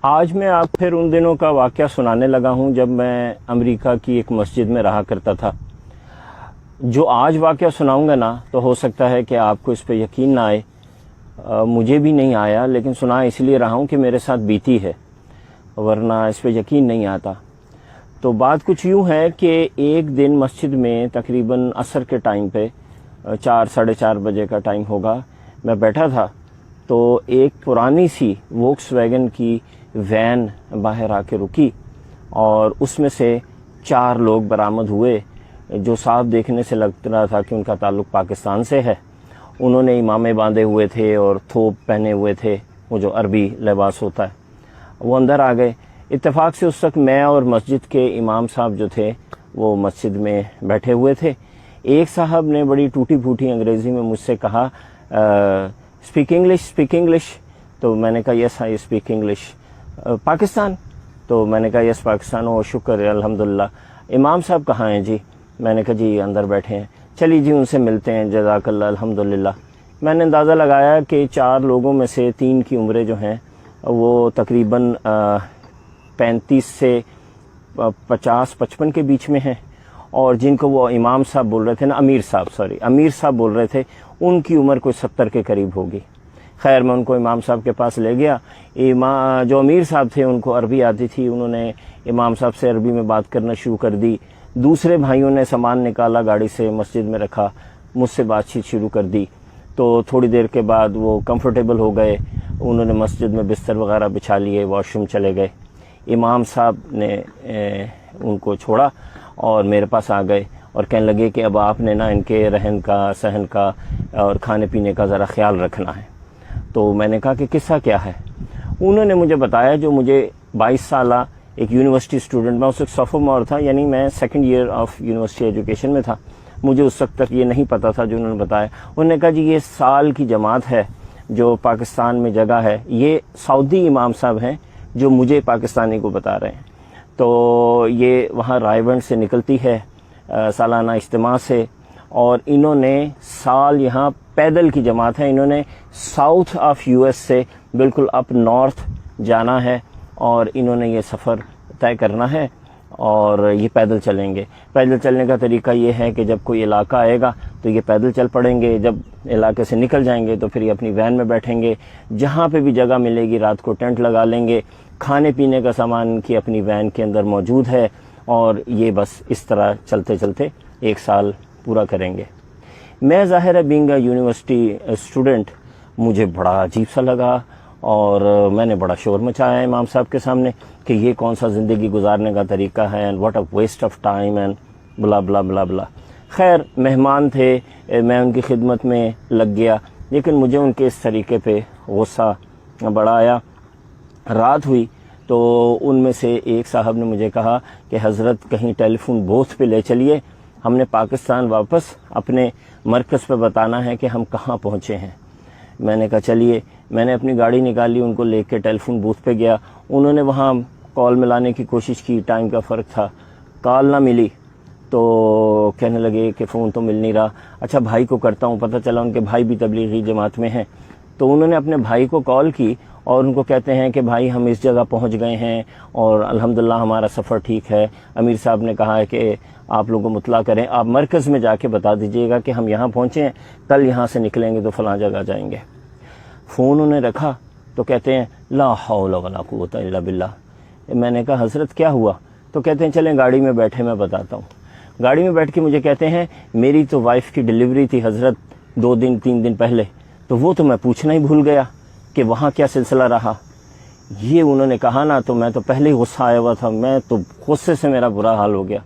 آج میں آپ پھر ان دنوں کا واقعہ سنانے لگا ہوں جب میں امریکہ کی ایک مسجد میں رہا کرتا تھا۔ جو آج واقعہ سناؤں گا نا تو ہو سکتا ہے کہ آپ کو اس پہ یقین نہ آئے، مجھے بھی نہیں آیا، لیکن سنا اس لیے رہا ہوں کہ میرے ساتھ بیتی ہے، ورنہ اس پہ یقین نہیں آتا۔ تو بات کچھ یوں ہے کہ ایک دن مسجد میں تقریباً عصر کے ٹائم پہ 4-4:30 بجے کا ٹائم ہوگا، میں بیٹھا تھا تو ایک پرانی سی ووکس ویگن کی وین باہر آ کے رکی اور اس میں سے 4 لوگ برآمد ہوئے جو صاف دیکھنے سے لگ رہا تھا کہ ان کا تعلق پاکستان سے ہے۔ انہوں نے امامے باندھے ہوئے تھے اور تھوپ پہنے ہوئے تھے، وہ جو عربی لباس ہوتا ہے۔ وہ اندر آ گئے۔ اتفاق سے اس وقت میں اور مسجد کے امام صاحب جو تھے وہ مسجد میں بیٹھے ہوئے تھے۔ ایک صاحب نے بڑی ٹوٹی پھوٹی انگریزی میں مجھ سے کہا اسپیک انگلش، تو میں نے کہا یس آئی اسپیک انگلش۔ پاکستان؟ تو میں نے کہا یس پاکستان۔ او شکر ہے، الحمدللہ۔ امام صاحب کہاں ہیں جی؟ میں نے کہا جی اندر بیٹھے ہیں۔ چلیے جی ان سے ملتے ہیں، جزاک اللہ، الحمدللہ۔ میں نے اندازہ لگایا کہ 4 لوگوں میں سے 3 کی عمریں جو ہیں وہ تقریباً 35 سے 50-55 کے بیچ میں ہیں، اور جن کو وہ امام صاحب بول رہے تھے نا، امیر صاحب بول رہے تھے، ان کی عمر کوئی 70 کے قریب ہوگی۔ خیر میں ان کو امام صاحب کے پاس لے گیا۔ جو امیر صاحب تھے ان کو عربی آتی تھی، انہوں نے امام صاحب سے عربی میں بات کرنا شروع کر دی۔ دوسرے بھائیوں نے سامان نکالا، گاڑی سے مسجد میں رکھا، مجھ سے بات چیت شروع کر دی۔ تو تھوڑی دیر کے بعد وہ کمفرٹیبل ہو گئے، انہوں نے مسجد میں بستر وغیرہ بچھا لیے، واش روم چلے گئے۔ امام صاحب نے ان کو چھوڑا اور میرے پاس آ گئے اور کہنے لگے کہ اب آپ نے نا ان کے رہن کا، سہن کا اور کھانے پینے کا ذرا خیال رکھنا ہے۔ تو میں نے کہا کہ قصہ کیا ہے؟ انہوں نے مجھے بتایا، جو مجھے 22 سالہ ایک یونیورسٹی اسٹوڈنٹ، میں اس وقت سوفومور تھا، یعنی میں 2nd year of university education میں تھا، مجھے اس وقت تک یہ نہیں پتا تھا جو انہوں نے بتایا۔ انہوں نے کہا جی یہ سال کی جماعت ہے جو پاکستان میں جگہ ہے، یہ سعودی امام صاحب ہیں جو مجھے پاکستانی کو بتا رہے ہیں۔ تو یہ وہاں رائے سے نکلتی ہے سالانہ اجتماع سے، اور انہوں نے سال یہاں پیدل کی جماعت ہے، انہوں نے ساؤتھ آف US سے بالکل اپ نارتھ جانا ہے، اور انہوں نے یہ سفر طے کرنا ہے اور یہ پیدل چلیں گے۔ پیدل چلنے کا طریقہ یہ ہے کہ جب کوئی علاقہ آئے گا تو یہ پیدل چل پڑیں گے، جب علاقے سے نکل جائیں گے تو پھر یہ اپنی وین میں بیٹھیں گے، جہاں پہ بھی جگہ ملے گی رات کو ٹینٹ لگا لیں گے، کھانے پینے کا سامان ان کی اپنی وین کے اندر موجود ہے، اور یہ بس اس طرح چلتے چلتے 1 سال پورا کریں گے۔ میں ظاہر ہے بینگ اے یونیورسٹی اسٹوڈنٹ، مجھے بڑا عجیب سا لگا، اور میں نے بڑا شور مچایا امام صاحب کے سامنے کہ یہ کون سا زندگی گزارنے کا طریقہ ہے، and what a waste of time and blah blah blah بلا۔ خیر مہمان تھے، میں ان کی خدمت میں لگ گیا، لیکن مجھے ان کے اس طریقے پہ غصہ بڑا آیا۔ رات ہوئی تو ان میں سے ایک صاحب نے مجھے کہا کہ حضرت کہیں ٹیلی فون بوتھ پہ لے چلیے، ہم نے پاکستان واپس اپنے مرکز پہ بتانا ہے کہ ہم کہاں پہنچے ہیں۔ میں نے کہا چلیے، میں نے اپنی گاڑی نکالی، ان کو لے کے ٹیلی فون بوتھ پہ گیا۔ انہوں نے وہاں کال ملانے کی کوشش کی، ٹائم کا فرق تھا، کال نہ ملی، تو کہنے لگے کہ فون تو مل نہیں رہا۔ اچھا بھائی کو کرتا ہوں، پتہ چلا ان کے بھائی بھی تبلیغی جماعت میں ہیں۔ تو انہوں نے اپنے بھائی کو کال کی اور ان کو کہتے ہیں کہ بھائی ہم اس جگہ پہنچ گئے ہیں اور الحمدللہ ہمارا سفر ٹھیک ہے، امیر صاحب نے کہا ہے کہ آپ لوگوں کو مطلع کریں، آپ مرکز میں جا کے بتا دیجئے گا کہ ہم یہاں پہنچے ہیں، کل یہاں سے نکلیں گے تو فلاں جگہ جائیں گے۔ فون انہیں رکھا تو کہتے ہیں لا حول ولا قوت الا باللہ۔ میں نے کہا حضرت کیا ہوا؟ تو کہتے ہیں چلیں گاڑی میں بیٹھے، میں بتاتا ہوں۔ گاڑی میں بیٹھ کے مجھے کہتے ہیں میری تو وائف کی ڈیلیوری تھی حضرت 2-3 دن پہلے، تو وہ تو میں پوچھنا ہی بھول گیا کہ وہاں کیا سلسلہ رہا۔ یہ انہوں نے کہا نا تو میں تو پہلے ہی غصہ آیا ہوا تھا، میں تو غصے سے میرا برا حال ہو گیا۔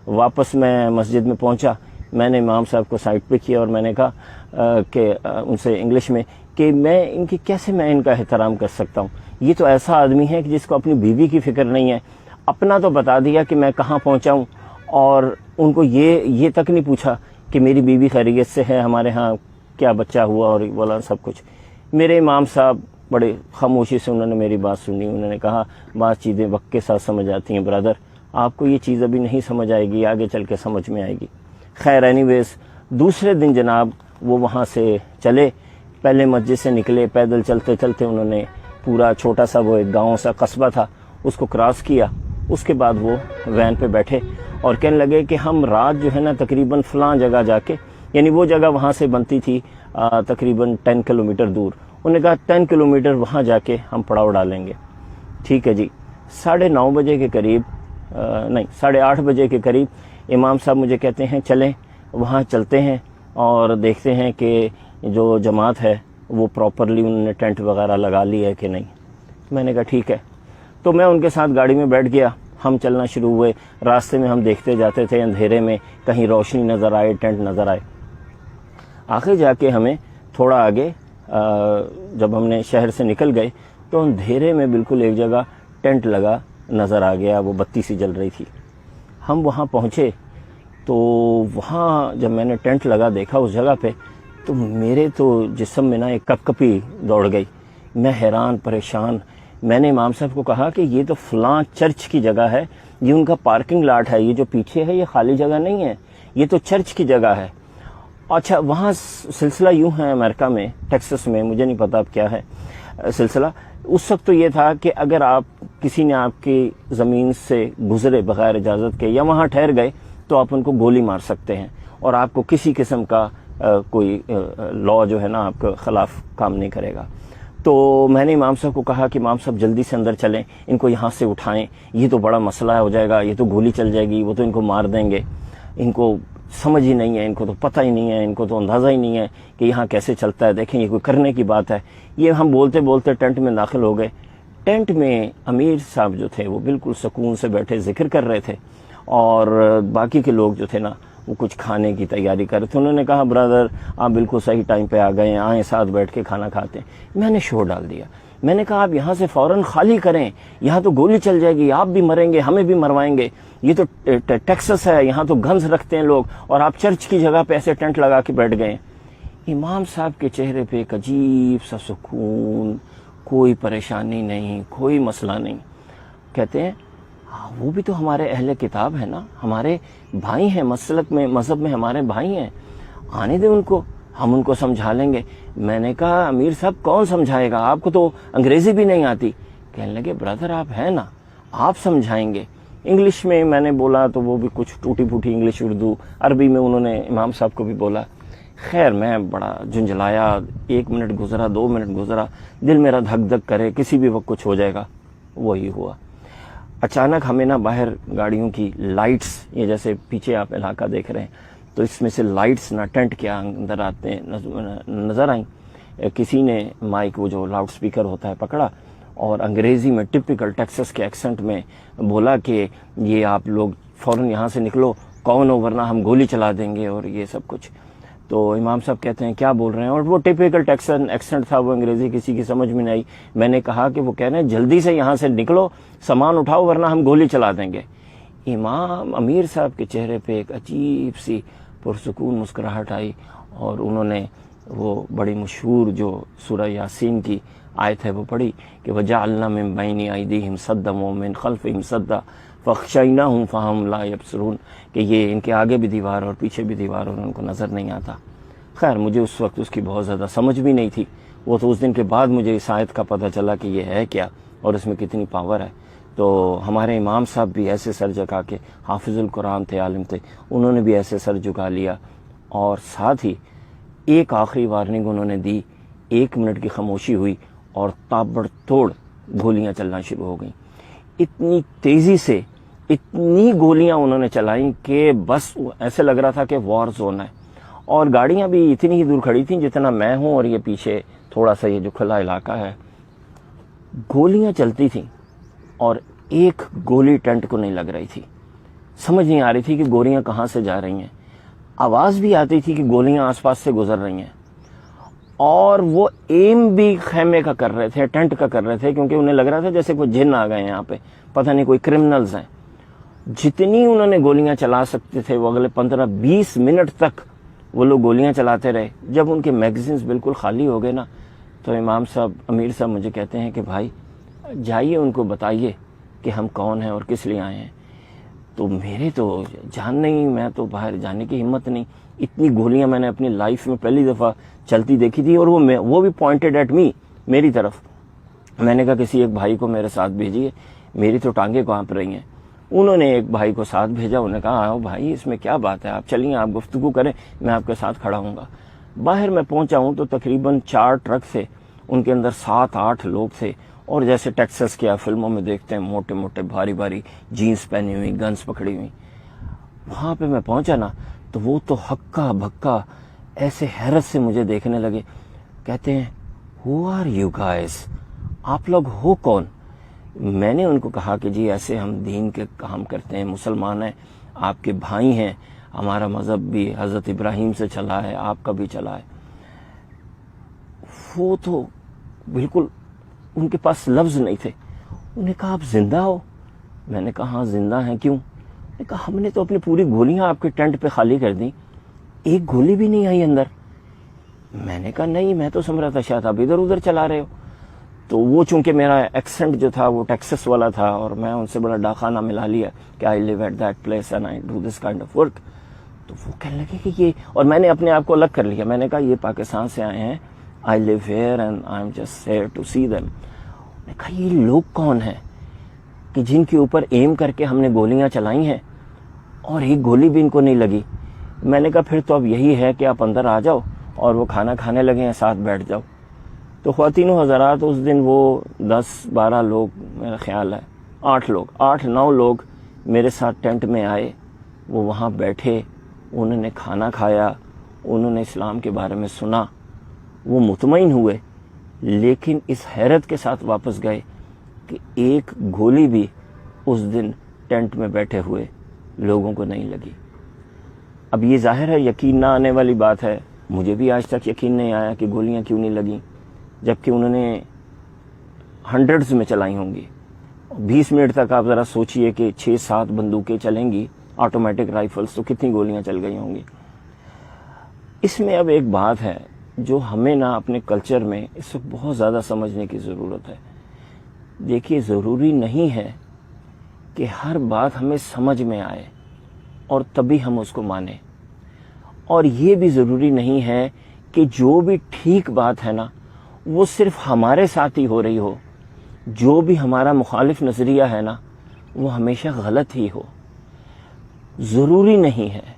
واپس میں مسجد میں پہنچا، میں نے امام صاحب کو سائڈ پہ کیا اور میں نے کہا کہ ان سے انگلش میں کہ میں ان کا احترام کر سکتا ہوں، یہ تو ایسا آدمی ہے کہ جس کو اپنی بیوی کی فکر نہیں ہے، اپنا تو بتا دیا کہ میں کہاں پہنچا ہوں، اور ان کو یہ تک نہیں پوچھا کہ میری بیوی خیریت سے ہے، ہمارے ہاں کیا بچہ ہوا اور بولا سب کچھ۔ میرے امام صاحب بڑے خاموشی سے انہوں نے میری بات سنی، انہوں نے کہا بعض چیزیں وقت کے ساتھ سمجھ آتی ہیں برادر، آپ کو یہ چیز ابھی نہیں سمجھ آئے گی، آگے چل کے سمجھ میں آئے گی۔ خیر اینی ویز دوسرے دن جناب وہ وہاں سے چلے، پہلے مسجد سے نکلے، پیدل چلتے چلتے انہوں نے پورا چھوٹا سا وہ ایک گاؤں سا قصبہ تھا، اس کو کراس کیا. اس کے بعد وہ وین پہ بیٹھے اور کہنے لگے کہ ہم رات جو ہے نا تقریباً فلاں جگہ جا کے، یعنی وہ جگہ وہاں سے بنتی تھی تقریباً 10 کلومیٹر دور. انہوں نے کہا 10 کلومیٹر وہاں جا کے ہم پڑاؤ ڈالیں گے. ٹھیک ہے جی. 9:30 بجے کے قریب، نہیں 8:30 بجے کے قریب امام صاحب مجھے کہتے ہیں چلیں وہاں چلتے ہیں اور دیکھتے ہیں کہ جو جماعت ہے وہ پراپرلی انہوں نے ٹینٹ وغیرہ لگا لی ہے کہ نہیں. میں نے کہا ٹھیک ہے. تو میں ان کے ساتھ گاڑی میں بیٹھ گیا. ہم چلنا شروع ہوئے. راستے میں ہم دیکھتے جاتے تھے اندھیرے میں، کہیں روشنی نظر آئے، ٹینٹ نظر آئے. آخر جا کے ہمیں تھوڑا آگے جب ہم نے شہر سے نکل گئے تو اندھیرے میں بالکل ایک جگہ ٹینٹ لگا نظر آ گیا، وہ بتی سی جل رہی تھی. ہم وہاں پہنچے تو وہاں جب میں نے ٹینٹ لگا دیکھا اس جگہ پہ تو میرے تو جسم میں نا ایک کپ کپی دوڑ گئی. میں حیران پریشان. میں نے امام صاحب کو کہا کہ یہ تو فلاں چرچ کی جگہ ہے، یہ ان کا پارکنگ لاٹ ہے، یہ جو پیچھے ہے یہ خالی جگہ نہیں ہے، یہ تو چرچ کی جگہ ہے. اچھا وہاں سلسلہ یوں ہے امریکہ میں، ٹیکسس میں، مجھے نہیں پتا اب کیا ہے سلسلہ. اس وقت تو یہ تھا کہ اگر آپ کسی نے آپ کی زمین سے گزرے بغیر اجازت کے یا وہاں ٹھہر گئے تو آپ ان کو گولی مار سکتے ہیں اور آپ کو کسی قسم کا کوئی لا جو ہے نا آپ کے خلاف کام نہیں کرے گا. تو میں نے امام صاحب کو کہا کہ امام صاحب جلدی سے اندر چلیں، ان کو یہاں سے اٹھائیں، یہ تو بڑا مسئلہ ہو جائے گا، یہ تو گولی چل جائے گی، وہ تو ان کو مار دیں گے. ان کو سمجھ ہی نہیں ہے، ان کو تو پتہ ہی نہیں ہے، ان کو تو اندازہ ہی نہیں ہے کہ یہاں کیسے چلتا ہے. دیکھیں یہ کوئی کرنے کی بات ہے. یہ ہم بولتے بولتے ٹینٹ میں داخل ہو گئے. ٹینٹ میں امیر صاحب جو تھے وہ بالکل سکون سے بیٹھے ذکر کر رہے تھے اور باقی کے لوگ جو تھے نا وہ کچھ کھانے کی تیاری کر رہے تھے. انہوں نے کہا برادر آپ بالکل صحیح ٹائم پہ آ گئے ہیں، آئیں ساتھ بیٹھ کے کھانا کھاتے ہیں. میں نے شور ڈال دیا. میں نے کہا آپ یہاں سے فوراً خالی کریں، یہاں تو گولی چل جائے گی، آپ بھی مریں گے، ہمیں بھی مروائیں گے. یہ تو ٹیکسس ہے، یہاں تو گنز رکھتے ہیں لوگ اور آپ چرچ کی جگہ پہ ایسے ٹینٹ لگا کے بیٹھ گئے. امام صاحب کے چہرے پہ ایک عجیب سا سکون، کوئی پریشانی نہیں، کوئی مسئلہ نہیں. کہتے ہیں وہ بھی تو ہمارے اہل کتاب ہیں نا، ہمارے بھائی ہیں، مسلک میں مذہب میں ہمارے بھائی ہیں، آنے دیں ان کو، ہم ان کو سمجھا لیں گے. میں نے کہا امیر صاحب کون سمجھائے گا، آپ کو تو انگریزی بھی نہیں آتی. کہنے لگے برادر آپ ہیں نا، آپ سمجھائیں گے. انگلش میں میں نے بولا تو وہ بھی کچھ ٹوٹی پھوٹی انگلش، اردو عربی میں انہوں نے امام صاحب کو بھی بولا. خیر میں بڑا جھنجھلایا. 1 منٹ گزرا، 2 منٹ گزرا، دل میرا دھک دھک کرے کسی بھی وقت کچھ ہو جائے گا. وہی ہوا. اچانک ہمیں نا باہر گاڑیوں کی لائٹس، یہ جیسے پیچھے آپ علاقہ دیکھ رہے ہیں تو اس میں سے لائٹس نہ ٹینٹ کے اندر آتے نظر آئیں. کسی نے مائک، وہ جو لاؤڈ سپیکر ہوتا ہے، پکڑا اور انگریزی میں ٹپیکل ٹیکسس کے ایکسنٹ میں بولا کہ یہ آپ لوگ فوراً یہاں سے نکلو، کون ہو ورنہ ہم گولی چلا دیں گے اور یہ سب کچھ. تو امام صاحب کہتے ہیں کیا بول رہے ہیں، اور وہ ٹپیکل ٹیکسن ایکسنٹ تھا، وہ انگریزی کسی کی سمجھ میں نہیں آئی. میں نے کہا کہ وہ کہہ رہے ہیں جلدی سے یہاں سے نکلو، سامان اٹھاؤ ورنہ ہم گولی چلا دیں گے. امام امیر صاحب کے چہرے پہ ایک عجیب سی پرسکون مسکراہٹ آئی اور انہوں نے وہ بڑی مشہور جو سورہ یاسین کی آیت ہے وہ پڑھی کہ وَجَعَلْنَا مِن بَيْنِ أَيْدِيهِمْ سَدًّا وَمِن خَلْفِهِمْ سَدًّا فَأَغْشَيْنَاهُمْ فَهُمْ لَا يَبْصِرُونَ، کہ یہ ان کے آگے بھی دیوار اور پیچھے بھی دیوار اور ان کو نظر نہیں آتا. خیر مجھے اس وقت اس کی بہت زیادہ سمجھ بھی نہیں تھی. وہ تو اس دن کے بعد مجھے اس آیت کا پتہ چلا کہ یہ ہے کیا اور اس میں کتنی پاور ہے. تو ہمارے امام صاحب بھی ایسے سر جھکا کے، حافظ القرآن تھے، عالم تھے، انہوں نے بھی ایسے سر جھکا لیا اور ساتھ ہی ایک آخری وارننگ انہوں نے دی. 1 منٹ کی خاموشی ہوئی اور تابڑ توڑ گولیاں چلنا شروع ہو گئیں. اتنی تیزی سے اتنی گولیاں انہوں نے چلائیں کہ بس ایسے لگ رہا تھا کہ وار زون ہے. اور گاڑیاں بھی اتنی ہی دور کھڑی تھیں جتنا میں ہوں اور یہ پیچھے تھوڑا سا یہ جو کھلا علاقہ ہے. گولیاں چلتی تھیں اور ایک گولی ٹینٹ کو نہیں لگ رہی تھی. سمجھ نہیں آ رہی تھی کہ گولیاں کہاں سے جا رہی ہیں. آواز بھی آتی تھی کہ گولیاں آس پاس سے گزر رہی ہیں اور وہ ایم بھی خیمے کا کر رہے تھے، ٹینٹ کا کر رہے تھے، کیونکہ انہیں لگ رہا تھا جیسے کوئی جن آ گئے ہیں یہاں پہ، پتہ نہیں کوئی کرمنلز ہیں. جتنی انہوں نے گولیاں چلا سکتے تھے وہ اگلے 15-20 منٹ تک وہ لوگ گولیاں چلاتے رہے. جب ان کے میگزینز بالکل خالی ہو گئے نا تو امام صاحب، امیر صاحب مجھے کہتے ہیں کہ بھائی جائیے ان کو بتائیے کہ ہم کون ہیں اور کس لیے آئے ہیں. تو میرے تو جان نہیں، میں تو باہر جانے کی ہمت نہیں. اتنی گولیاں میں نے اپنی لائف میں پہلی دفعہ چلتی دیکھی تھی اور وہ بھی پوائنٹڈ ایٹ می، میری طرف. میں نے کہا کسی ایک بھائی کو میرے ساتھ بھیجیے، میری تو ٹانگیں کانپ رہی ہیں۔ انہوں نے ایک بھائی کو ساتھ بھیجا، انہوں نے کہا آؤ بھائی اس میں کیا بات ہے، آپ چلیے آپ گفتگو کریں، میں آپ کے ساتھ کھڑا ہوں گا۔ باہر میں پہنچا ہوں تو تقریباً 4 ٹرک تھے، ان کے اندر 7-8 لوگ تھے، اور جیسے ٹیکساس کے فلموں میں دیکھتے ہیں موٹے موٹے بھاری بھاری جینس پہنی ہوئی، گنز پکڑی ہوئی۔ وہاں پہ میں پہنچا نا تو وہ تو ہکا بھکا ایسے حیرت سے مجھے دیکھنے لگے، کہتے ہیں ہو آر یو گائز، آپ لوگ ہو کون؟ میں نے ان کو کہا کہ جی ایسے ہم دین کے کام کرتے ہیں، مسلمان ہیں، آپ کے بھائی ہیں، ہمارا مذہب بھی حضرت ابراہیم سے چلا ہے، آپ کا بھی چلا ہے۔ وہ تو بالکل ان کے پاس لفظ نہیں تھے۔ انہوں نے کہا آپ زندہ ہو؟ میں نے کہا ہاں زندہ ہیں، کیوں؟ نے کہا ہم نے تو اپنی پوری گولیاں آپ کے ٹینٹ پہ خالی کر دیں، ایک گولی بھی نہیں آئی اندر۔ میں نے کہا نہیں، میں تو سمجھ رہا تھا شاید آپ ادھر ادھر چلا رہے ہو۔ تو وہ چونکہ میرا ایکسنٹ جو تھا وہ ٹیکسس والا تھا، اور میں ان سے بڑا ڈاکانہ ملا لیا کہ I live at that place and I do this kind of work. تو وہ کہنے لگے کہ یہ، اور میں نے اپنے آپ کو الگ کر لیا، میں نے کہا یہ پاکستان سے آئے ہیں، I live here and I am just here to see them. میں نے کہا یہ لوگ کون ہیں کہ جن کے اوپر ایم کر کے ہم نے گولیاں چلائی ہیں اور ایک گولی بھی ان کو نہیں لگی؟ میں نے کہا پھر تو اب یہی ہے کہ آپ اندر آ جاؤ اور وہ کھانا کھانے لگے ہیں، ساتھ بیٹھ جاؤ۔ تو خواتین و حضرات اس دن وہ 10-12 لوگ، میرا خیال ہے 8-9 لوگ میرے ساتھ ٹینٹ میں آئے، وہ وہاں بیٹھے، انہوں نے کھانا کھایا، انہوں نے اسلام کے بارے میں سنا، وہ مطمئن ہوئے، لیکن اس حیرت کے ساتھ واپس گئے کہ ایک گولی بھی اس دن ٹینٹ میں بیٹھے ہوئے لوگوں کو نہیں لگی۔ اب یہ ظاہر ہے یقین نہ آنے والی بات ہے، مجھے بھی آج تک یقین نہیں آیا کہ گولیاں کیوں نہیں لگیں، جبکہ انہوں نے ہنڈریڈز میں چلائی ہوں گی۔ 20 منٹ تک آپ ذرا سوچئے کہ 6-7 بندوقیں چلیں گی آٹومیٹک رائفلز، تو کتنی گولیاں چل گئی ہوں گی۔ اس میں اب ایک بات ہے جو ہمیں نا اپنے کلچر میں اس وقت بہت زیادہ سمجھنے کی ضرورت ہے۔ دیکھیے ضروری نہیں ہے کہ ہر بات ہمیں سمجھ میں آئے اور تبھی ہم اس کو مانیں، اور یہ بھی ضروری نہیں ہے کہ جو بھی ٹھیک بات ہے نا وہ صرف ہمارے ساتھ ہی ہو رہی ہو، جو بھی ہمارا مخالف نظریہ ہے نا وہ ہمیشہ غلط ہی ہو۔ ضروری نہیں ہے،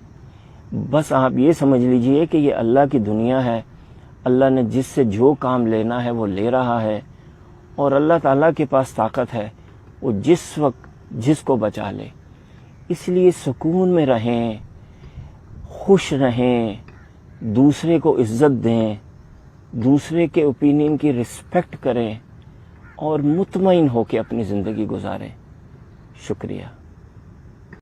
بس آپ یہ سمجھ لیجئے کہ یہ اللہ کی دنیا ہے، اللہ نے جس سے جو کام لینا ہے وہ لے رہا ہے، اور اللہ تعالیٰ کے پاس طاقت ہے، وہ جس وقت جس کو بچا لے۔ اس لیے سکون میں رہیں، خوش رہیں، دوسرے کو عزت دیں، دوسرے کے اوپینین کی رسپیکٹ کریں، اور مطمئن ہو کے اپنی زندگی گزاریں۔ شکریہ۔